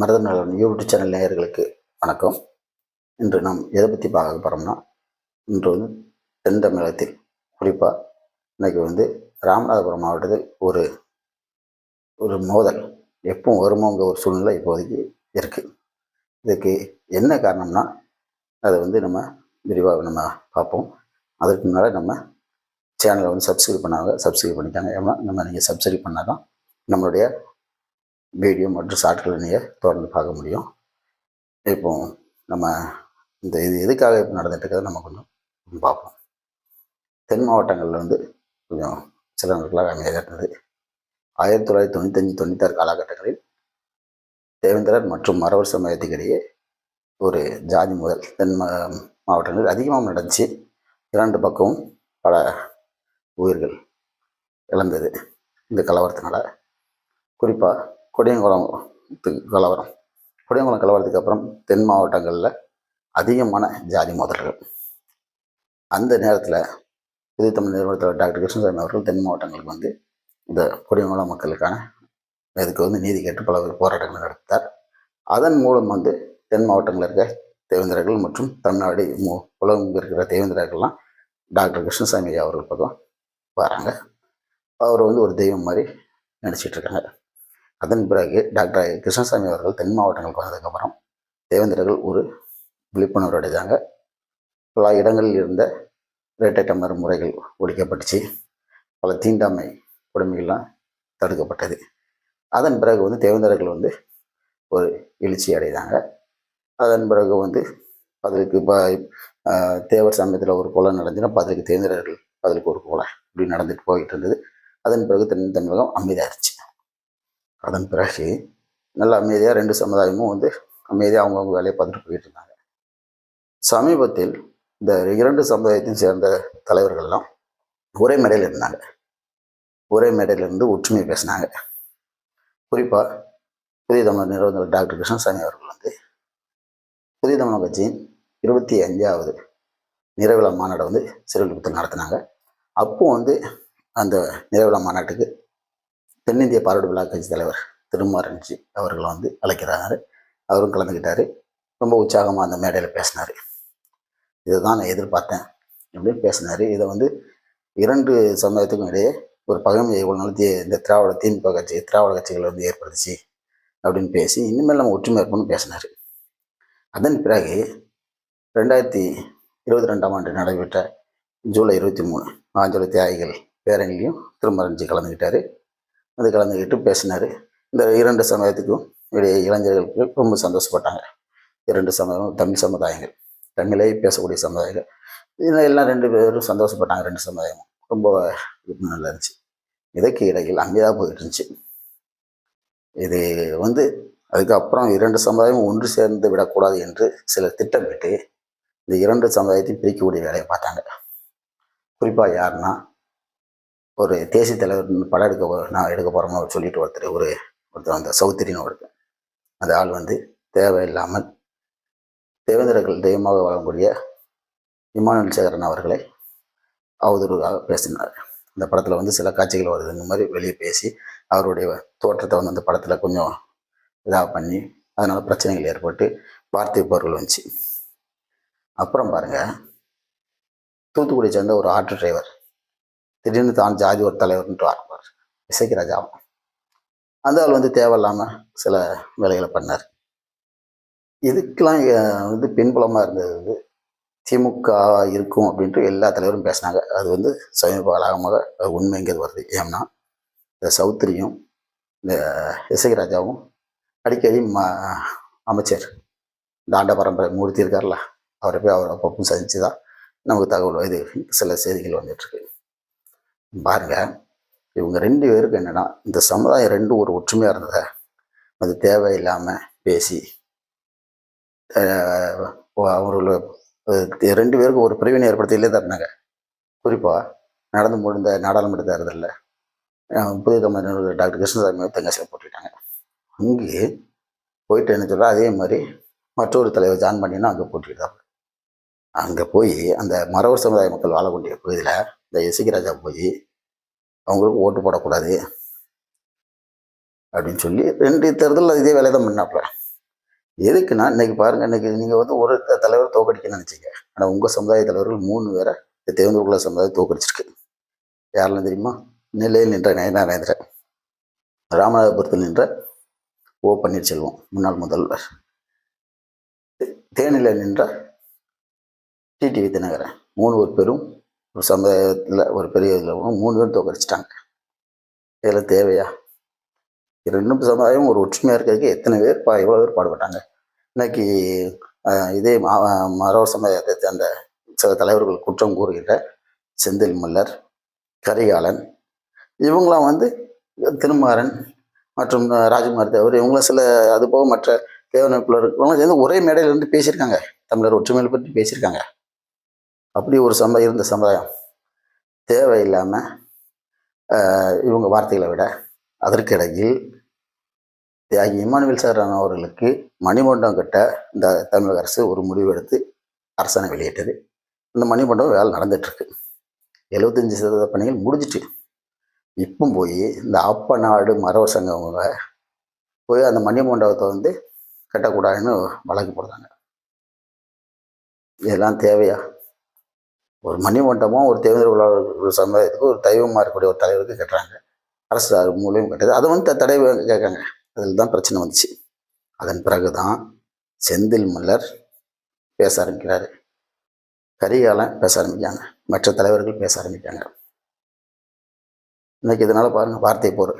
மருதம் நலன் YouTube channel நேயர்களுக்கு வணக்கம். இன்று நாம் எதை பற்றி பார்க்க போகிறோம்னா, இன்று தென் தமிழகத்தில் குறிப்பாக இன்றைக்கி ராமநாதபுரம் மாவட்டத்தில் ஒரு ஒரு மோதல் எப்பவும் வருமோங்கிற ஒரு சூழ்நிலை இப்போதைக்கு இருக்குது. இதுக்கு என்ன காரணம்னா அதை நம்ம விரிவாக நம்ம பார்ப்போம். அதற்கு முன்னால் நம்ம சேனலை சப்ஸ்கிரைப் பண்ணாங்க, சப்ஸ்கிரைப் பண்ணிட்டாங்க. ஏன்னா நீங்கள் சப்ஸ்கிரைப் பண்ணால் தான் நம்மளுடைய வீடியோ மற்றும் ஷார்ட்களை நீங்கள் தொடர்ந்து பார்க்க முடியும். இப்போ நம்ம இது எதுக்காக இப்போ நடந்துட்டு இருக்கிறத நம்ம கொஞ்சம் பார்ப்போம். தென் மாவட்டங்களில் கொஞ்சம் சில நாட்களாக அமைதியாக இருந்தது. 1995-96 காலகட்டங்களில் தேவேந்திரர் மற்றும் மறவர் சமயத்துக்கிடையே ஒரு ஜாதி முதல் தென் மாவட்டங்களில் அதிகமாக நடந்துச்சு. இரண்டு பக்கமும் பல உயிர்கள் இழந்தது இந்த கலவரத்தினால. குறிப்பாக கொடியங்குளம் கலவரம். கொடியங்குளம் கலவரத்துக்கு அப்புறம் தென் மாவட்டங்களில் அதிகமான ஜாதி மோதல்கள். அந்த நேரத்தில் புதிய தமிழ் நிறுவனத்தில் டாக்டர் கிருஷ்ணசாமி அவர்கள் தென் மாவட்டங்களுக்கு இந்த கொடியங்குளம் மக்களுக்கான இதுக்கு நீதி கேட்டு பல போராட்டங்கள் நடத்தார். அதன் மூலம் தென் மாவட்டங்களில் இருக்க தேவேந்திரர்கள் மற்றும் தமிழ்நாடு உலகம் இருக்கிற தேவேந்திரர்கள்லாம் டாக்டர் கிருஷ்ணசாமி அவர்கள் பக்கம் வராங்க. அவர் ஒரு தெய்வம் மாதிரி நினச்சிட்ருக்காங்க. அதன் பிறகு டாக்டர் கிருஷ்ணசாமி அவர்கள் தென் மாவட்டங்களுக்கு வந்ததுக்கப்புறம் தேவேந்திரர்கள் ஒரு விழிப்புணர்வு அடைஞ்சாங்க. பல இடங்களில் இருந்த இரட்டை டம்ளர் முறைகள் ஒழிக்கப்பட்டுச்சு. பல தீண்டாமை கொடுமைகள்லாம் தடுக்கப்பட்டது. அதன் பிறகு தேவேந்திரர்கள் ஒரு எழுச்சி அடைந்தாங்க. அதன் பிறகு பதிலுக்கு இப்போ தேவர் சமயத்தில் ஒரு கொலை நடந்துச்சுன்னா பதிலுக்கு தேவேந்திரர்கள் பதிலுக்கு ஒரு கொலை இப்படி நடந்துட்டு போயிட்டு இருந்தது. அதன் பிறகு தென் தமிழகம் அமைதியாகிடுச்சு. அதன் பிறகு நல்ல அமைதியாக ரெண்டு சமுதாயமும் அமைதியாக அவங்கவுங்க வேலையை பார்த்துட்டு போயிட்டு இருந்தாங்க. சமீபத்தில் இந்த இரண்டு சமுதாயத்தையும் சேர்ந்த தலைவர்கள்லாம் ஒரே மேடையில் இருந்தாங்க. ஒரே மேடையிலிருந்து ஒற்றுமை பேசினாங்க. குறிப்பாக புதிய தமிழர் நிறுவனர் டாக்டர் கிருஷ்ணசாமி அவர்கள் புதிய தமிழர் கட்சியின் 25வது நிறைவிழா மாநாடை சிறுவில்புத்தூர் நடத்தினாங்க. அப்போ அந்த நிறைவிழா மாநாட்டுக்கு தென்னிந்திய பார்வையாளர் விழா கட்சி தலைவர் திருமாரஞ்சி அவர்களை அழைக்கிறாரு. அவரும் கலந்துக்கிட்டார். ரொம்ப உற்சாகமாக அந்த மேடையில் பேசினார். இதை தான் நான் எதிர்பார்த்தேன் அப்படின்னு பேசினார். இதை இரண்டு சமுதாயத்துக்கும் இடையே ஒரு பகைமையை இவ்வளோ நாள் இந்த திமுக கட்சி திராவிட கட்சிகள் ஏற்படுத்துச்சு அப்படின்னு பேசி இனிமேல் நம்ம ஒற்றுமை இருப்போம்னு பேசினார். அதன் பிறகு 2022ஆம் ஆண்டு நடைபெற்ற ஜூலை 23 ஆஞ்சல தியாகிகள் பேரணிலையும் திருமரஞ்சி கலந்துக்கிட்டார். கலந்துக்கிட்டு பேசினார். இந்த இரண்டு சமுதாயத்துக்கும் இடையே இளைஞர்களுக்கு ரொம்ப சந்தோஷப்பட்டாங்க. இரண்டு சமுதாயம் தமிழ் சமுதாயங்கள், தமிழை பேசக்கூடிய சமுதாயங்கள், இதில் எல்லாம் ரெண்டு பேரும் சந்தோஷப்பட்டாங்க. ரெண்டு சமுதாயமும் ரொம்ப நல்லா இருந்துச்சு. இதற்கு இடையில் அமைதியாக போயிட்டு இருந்துச்சு. இது அதுக்கப்புறம் இரண்டு சமுதாயமும் ஒன்று சேர்ந்து விடக்கூடாது என்று சிலர் திட்டமிட்டு இந்த இரண்டு சமுதாயத்தையும் பிரிக்கக்கூடிய வேலையை பார்த்தாங்க. குறிப்பாக யாருன்னா, ஒரு தேசிய தலைவர் படம் நான் எடுக்க போகிறோம்னு சொல்லிட்டு ஒருத்தர் அந்த சௌத்திரின்னு ஒருத்தர் அந்த ஆள் தேவையில்லாமல் தேவேந்திரர்கள் தெய்வமாக வழங்கக்கூடிய இமானுவேல் சேகரன் அவர்களை அவதூறாக பேசினார். இந்த படத்தில் சில காட்சிகள் வருது. இந்த மாதிரி வெளியே பேசி அவருடைய தோற்றத்தை அந்த படத்தில் கொஞ்சம் இதாக பண்ணி அதனால் பிரச்சனைகள் ஏற்பட்டு வார்த்தை போர்கள் வந்துச்சு. அப்புறம் பாருங்கள், தூத்துக்குடியை சேர்ந்த ஒரு ஆட்டோ டிரைவர் திடீர்னு தான் ஜாதி ஒரு தலைவர்ன்ட்டு ஆரம்பிப்பார். இசைக்கு ராஜாவும் அந்த ஆள் தேவையில்லாமல் சில வேலைகளை பண்ணார். இதுக்கெல்லாம் பின்புலமாக இருந்தது திமுக இருக்கும் அப்படின்ட்டு எல்லா தலைவரும் பேசினாங்க. அது சமீப காலமாக உண்மைங்கிறது வருது. ஏன்னா இந்த சௌத்திரியும் இந்த இசைக்கு ராஜாவும் அடிக்கடி அமைச்சர் தாண்ட பரம்பரை மூர்த்தி இருக்கார்ல, அவரை போய் அவர் அப்பப்போ சந்திச்சு தான் நமக்கு தகவல் சில செய்திகள் வந்துட்டுருக்கு. பாருங்க, இவங்க ரெண்டு பேருக்கு என்னன்னா, இந்த சமுதாயம் ரெண்டும் ஒரு ஒற்றுமையாக இருந்ததை அது தேவையில்லாமல் பேசி அவர்கள் ரெண்டு பேருக்கும் ஒரு பிரிவினை ஏற்படுத்திலே தான் இருந்தாங்க. குறிப்பாக நடந்து முடிந்த நாடாளுமன்ற தேர்தலில் புதிய தமிழர் டாக்டர் கிருஷ்ணசாமி தெங்காசியில் போட்டுக்கிட்டாங்க. அங்கே போயிட்டு என்ன சொல்கிறா, அதே மாதிரி மற்றொரு தலைவர் ஜான் பண்ணினா அங்கே போட்டுக்கிட்டாங்க. அங்கே போய் அந்த மறவர் சமுதாய மக்கள் வாழக்கூடிய பகுதியில் இந்த இசைக்கு ராஜா போய் அவங்களுக்கு ஓட்டு போடக்கூடாது அப்படின்னு சொல்லி 2 தேர்தலில் இதே வேலை தான் பண்ணாப்புல. எதுக்குன்னா இன்னைக்கு பாருங்க, இன்னைக்கு நீங்கள் வந்து ஒரு தலைவர் தோக்கடிக்கணும்னு நினச்சிங்க. ஆனால் உங்கள் சமுதாய தலைவர்கள் 3 பேரை இந்த தேவேந்திர சமுதாயம் தோக்கடிச்சிருக்கு. யாரெல்லாம் தெரியுமா? நெல்லையில் நின்ற நயனாரேந்திரன், ராமநாதபுரத்தில் நின்ற ஓ பன்னீர்செல்வம் முன்னாள் முதல்வர், தேனியில் நின்ற டிடிவி தினகரன். 3 ஒரு பெரும் ஒரு சமுதாயத்தில் ஒரு பெரிய இதில் 3 பேரும் தோக்கடிச்சிட்டாங்க. இதில் தேவையா? 2 சமுதாயம் ஒரு ஒற்றுமையாக இருக்கிறதுக்கு எத்தனை பேர் எவ்வளோ பேர் பாடுபட்டாங்க. இன்னைக்கு இதே மறவர் சமுதாயத்தை சேர்ந்த சில தலைவர்கள் குற்றம் கூறுகின்ற செந்தில் மல்லர், கரிகாலன், இவங்களாம் வந்து திருமாறன் மற்றும் ராஜகுமார் தேவர், இவங்களாம் சில அது போக மற்ற தேவனப்புல இருக்கிறவங்க சேர்ந்து ஒரே மேடையில் இருந்து பேசியிருக்காங்க. தமிழர் ஒற்றுமையை பற்றி பேசியிருக்காங்க. அப்படி ஒரு இருந்த சமுதாயம் தேவையில்லாமல் இவங்க வார்த்தைகளை விட அதற்கிடையில் தியாகி இமானுவேல் சாரான அவர்களுக்கு மணிமண்டபம் கட்ட இந்த தமிழக அரசு ஒரு முடிவு எடுத்து அரசாணை வெளியிட்டது. இந்த மணிமண்டபம் வேலை நடந்துட்டுருக்கு. 75% பணிகள் முடிஞ்சிட்டு. இப்போ போய் இந்த அப்பநாடு மறவர் சங்கவங்க போய் அந்த மணிமண்டபத்தை வந்து கட்டக்கூடாதுன்னு வழக்கு போடுறாங்க. இதெல்லாம் தேவையா? ஒரு மணிமண்டபம் ஒரு தேவேந்திர சமுதாயத்துக்கு ஒரு தெய்வமாக இருக்கக்கூடிய ஒரு தலைவருக்கு கட்டுறாங்க. அரசு மூலியம் கட்டுது. அதை வந்து தடை கேட்காங்க. அதில் தான் பிரச்சனை வந்துச்சு. அதன் பிறகு தான் செந்தில் மல்லர் பேச ஆரம்பிக்கிறாரு, கரிகாலன் பேச ஆரம்பிக்காங்க, மற்ற தலைவர்கள் பேச ஆரம்பிக்காங்க. இன்னைக்கு இதனால் பாருங்கள், வார்த்தை போர்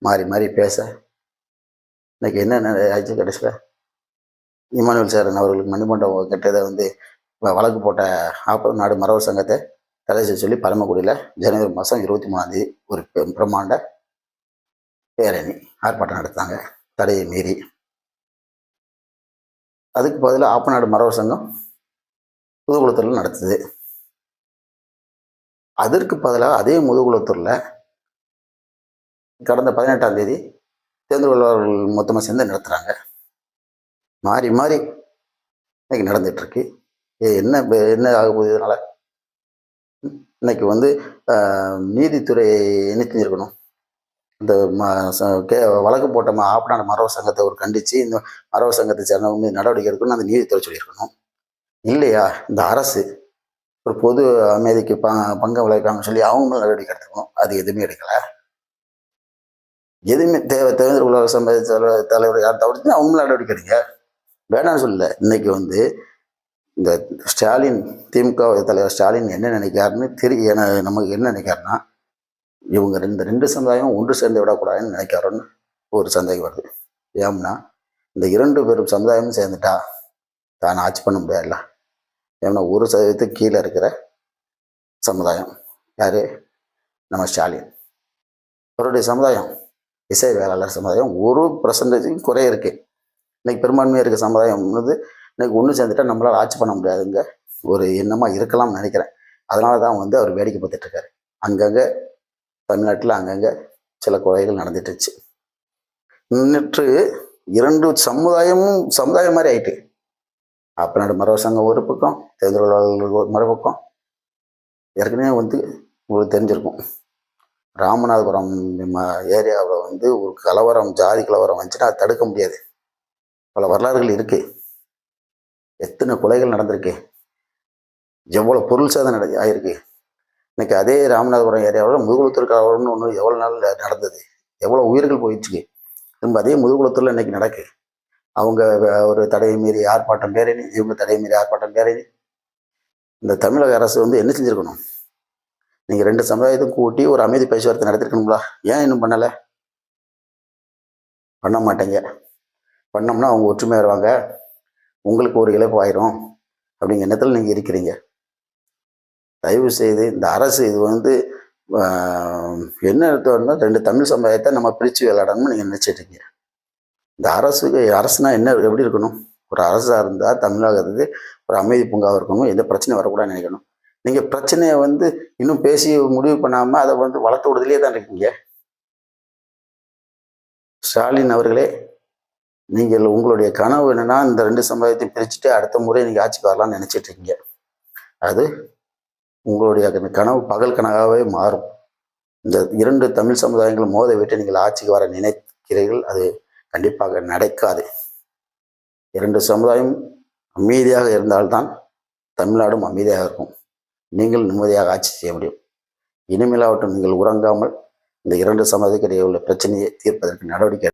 மாறி மாறி பேச இன்னைக்கு என்ன ஆச்சு? கடைசியில் இமானுவேல் சாரன் அவர்களுக்கு மணிமண்டபம் கட்டதை வந்து வழக்கு போட்ட நாடு மறவர் சங்கத்தை தடை செய்ய சொல்லி பரமக்குடியில் ஜனவரி மாதம் 23ஆம் தேதி ஒரு பிரம்மாண்ட பேரணி ஆர்ப்பாட்டம் நடத்தாங்க, தடையை மீறி. அதுக்கு பதிலாக ஆப்பநாடு மறவர் சங்கம் முதுகுளத்தூரில் நடத்துது. அதற்கு பதிலாக அதே முதுகுளத்தூரில் கடந்த 18ஆம் தேதி தேர்ந்தெடுப்பாளர்கள் மொத்தமாக சேர்ந்து நடத்துகிறாங்க. மாறி மாறி இன்னைக்கு நடந்துகிட்ருக்கு. என்ன என்ன ஆக போகுது இதனால்? இன்னைக்கு வந்து நீதித்துறை என்ன செஞ்சுருக்கணும்? இந்த வழக்கு போட்ட ஆப்பநாடு மறவர் சங்கத்தை ஒரு கண்டித்து இந்த மறவர் சங்கத்தை சேர்ந்தவங்க மீது நடவடிக்கை எடுக்கணும்னு அந்த நீதித்துறை சொல்லியிருக்கணும். இல்லையா, இந்த அரசு ஒரு பொது அமைதிக்கு பங்கம் விளைவிக்காங்கன்னு சொல்லி அவங்க மேலே நடவடிக்கை எடுத்துக்கணும். அது எதுவுமே எடுக்கலை. எதுவுமே தேவேந்திர சமுதாய தலைவர் யார் தவிர்த்து அவங்க மேலே நடவடிக்கை எடுங்க, வேணான்னு சொல்லல. இன்னைக்கு வந்து இந்த ஸ்டாலின், திமுக தலைவர் ஸ்டாலின் என்ன நினைக்காருன்னு நமக்கு என்ன நினைக்காருன்னா, இவங்க ரெண்டு சமுதாயம் ஒன்று சேர்ந்து விடக்கூடாதுன்னு நினைக்காரோன்னு ஒரு சந்தேகம் வருது. ஏம்னா இந்த 2 பேரும் சமுதாயமும் சேர்ந்துட்டா தான் ஆட்சி பண்ண முடியாதுல்ல. ஏன்னா 1% கீழே இருக்கிற சமுதாயம் யார்? நம்ம ஸ்டாலின் அவருடைய சமுதாயம், இசை வேளாளர் சமுதாயம் 1% குறைய இருக்கு. இன்னைக்கு பெரும்பான்மையாக இருக்க சமுதாயம் வந்து இன்னைக்கு ஒன்று சேர்ந்துட்டா நம்மளால் ஆட்சி பண்ண முடியாதுங்க ஒரு எண்ணமாக இருக்கலாம்னு நினைக்கிறேன். அதனால தான் வந்து அவர் வேடிக்கை பார்த்துட்டு இருக்காரு. அங்கங்கே தமிழ்நாட்டில் அங்கங்கே சில கொலைகள் நடந்துட்டுச்சு. நின்று 2 சமுதாயமும் சமுதாயம் மாதிரி ஆயிட்டு. அப்பநாடு மறவர் சங்கம் ஒரு பக்கம், தேர்தல் ஒரு மறுபக்கம். ஏற்கனவே வந்து உங்களுக்கு தெரிஞ்சிருக்கும், ராமநாதபுரம் ஏரியாவில் வந்து ஒரு கலவரம், ஜாதி கலவரம் வந்துச்சுன்னா அதை தடுக்க முடியாது. பல வரலாறுகள் இருக்கு. எத்தனை கொலைகள் நடந்திருக்கு, எவ்வளோ பொருள் சேதம் ஆயிருக்கு. இன்னைக்கு அதே ராமநாதபுரம் ஏரியாவில் முதுகுளத்தூர் கலவரம்னு ஒன்று எவ்வளோ நாள் நடந்தது, எவ்வளோ உயிர்கள் போயிடுச்சு. திரும்ப அதே முதுகுளத்தூரில் இன்னைக்கு நடக்கு. அவங்க ஒரு தடையை மீறி ஆர்ப்பாட்டம் பேரணி, இவங்க தடையை மீறி ஆர்ப்பாட்டம் பேரணி. இந்த தமிழக அரசு வந்து என்ன செஞ்சுருக்கணும்? நீங்கள் 2 சமுதாயத்தையும் கூட்டி ஒரு அமைதி பேச்சுவார்த்தை நடத்திருக்கணுங்களா? ஏன் இன்னும் பண்ணலை? பண்ண மாட்டேங்க. பண்ணோம்னா அவங்க ஒற்றுமையாக வருவாங்க, உங்களுக்கு ஒரு இழப்பு ஆயிரும் அப்படிங்கிற எண்ணத்தில் நீங்கள் இருக்கிறீங்க. தயவு செய்து இந்த அரசு இது வந்து என்ன எடுத்தோம்னா 2 தமிழ் சமுதாயத்தை நம்ம பிரித்து விளையாடணும்னு நீங்கள் நினச்சிட்ருக்கீங்க. இந்த அரசுனா என்ன, எப்படி இருக்கணும்? ஒரு அரசாக இருந்தால் தமிழகத்துக்கு ஒரு அமைதி பூங்காவாக இருக்கணும், எந்த பிரச்சனையும் வரக்கூடாதுன்னு நினைக்கணும். நீங்கள் பிரச்சனையை வந்து இன்னும் பேசி முடிவு பண்ணாமல் அதை வந்து வளர்த்து விடுதலே தான் இருக்கீங்க. ஸ்டாலின் அவர்களே, நீங்கள் உங்களுடைய கனவு என்னன்னா இந்த 2 சமுதாயத்தையும் பிரிச்சுட்டு அடுத்த முறை நீங்கள் ஆட்சிக்கு வரலாம்னு நினச்சிட்டு இருக்கீங்க. அது உங்களுடைய கனவு பகல் கனவாகவே மாறும். இந்த 2 தமிழ் சமுதாயங்களும் மோத விட்டு நீங்கள் ஆட்சிக்கு வர நினைக்கிறீர்கள், அது கண்டிப்பாக நடக்காது. இரண்டு சமுதாயம் அமைதியாக இருந்தால்தான் தமிழ்நாடும் அமைதியாக இருக்கும். நீங்கள் நிம்மதியாக ஆட்சி செய்ய முடியும். இனிமேலாவட்டும் நீங்கள் உறங்காமல் இந்த இரண்டு சமுதாயத்துக்கு இடையே உள்ள பிரச்சனையை தீர்ப்பதற்கு நடவடிக்கை